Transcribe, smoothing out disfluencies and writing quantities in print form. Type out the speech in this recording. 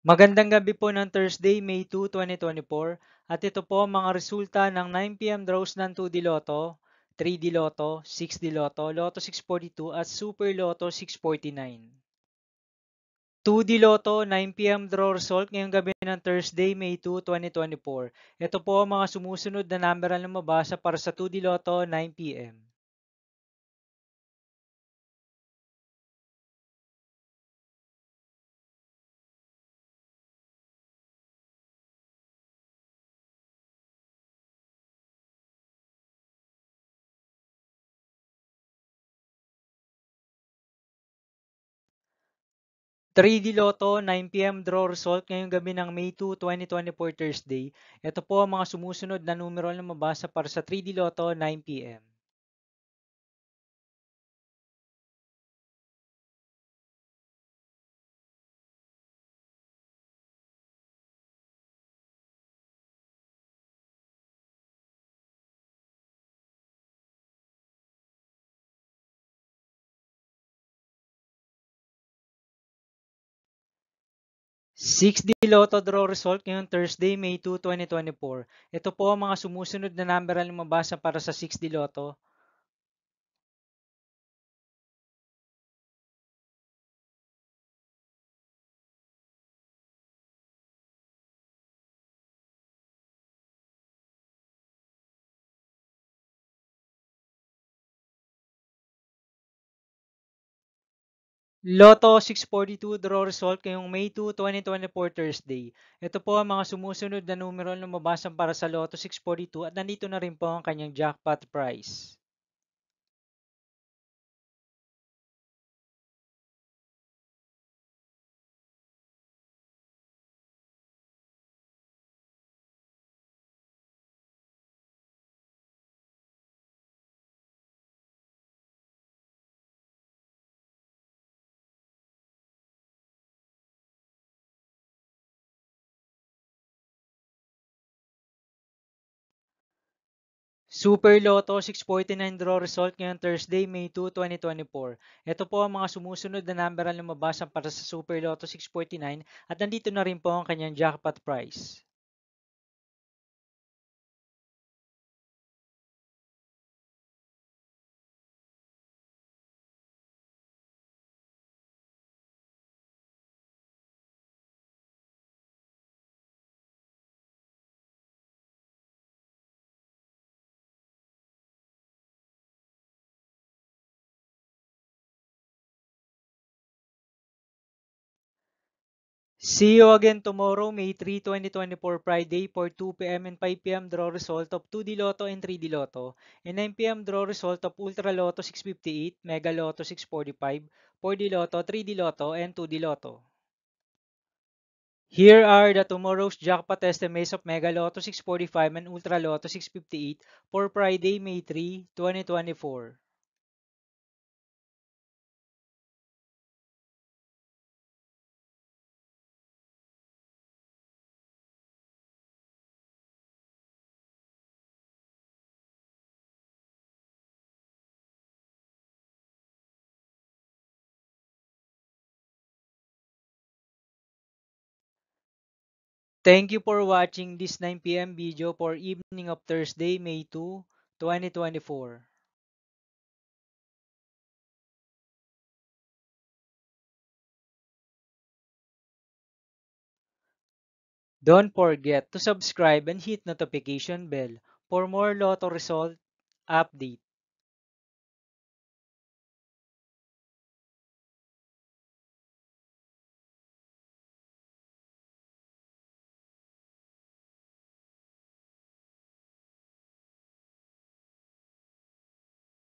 Magandang gabi po ng Thursday, May 2, 2024. At ito po ang mga resulta ng 9 p.m. draws ng 2D Lotto, 3D Lotto, 6D Lotto, Lotto 642 at Super Lotto 649. 2D Lotto 9 p.m. draw result ngayong gabi ng Thursday, May 2, 2024. Ito po ang mga sumusunod na number na lumabasa para sa 2D Lotto 9 p.m. 3D Lotto 9 p.m. draw result ngayong gabi ng May 2, 2024 Thursday. Ito po ang mga sumusunod na numero na mabasa para sa 3D Lotto 9 p.m. 6D Lotto draw result ngayong Thursday, May 2, 2024. Ito po ang mga sumusunod na number na lumabasa para sa 6D Lotto. Lotto 642 draw result ngayong May 2, 2024 Thursday. Ito po ang mga sumusunod na numero na lumabasa para sa Lotto 642 at nandito na rin po ang kanyang jackpot price. Super Lotto 649 draw result ngayong Thursday, May 2, 2024. Ito po ang mga sumusunod na number na lumabasa para sa Super Lotto 649 at nandito na rin po ang kanyang jackpot price. See you again tomorrow, May 3, 2024 Friday for 2 p.m. and 5 p.m. draw result of 2D Lotto and 3D Lotto and 9 p.m. draw result of Ultra Lotto 658, Mega Lotto 645, 4D Lotto, 3D Lotto, and 2D Lotto. Here are the tomorrow's jackpot estimates of Mega Lotto 645 and Ultra Lotto 658 for Friday, May 3, 2024. Thank you for watching this 9 p.m. video for evening of Thursday, May 2, 2024. Don't forget to subscribe and hit notification bell for more Lotto result update.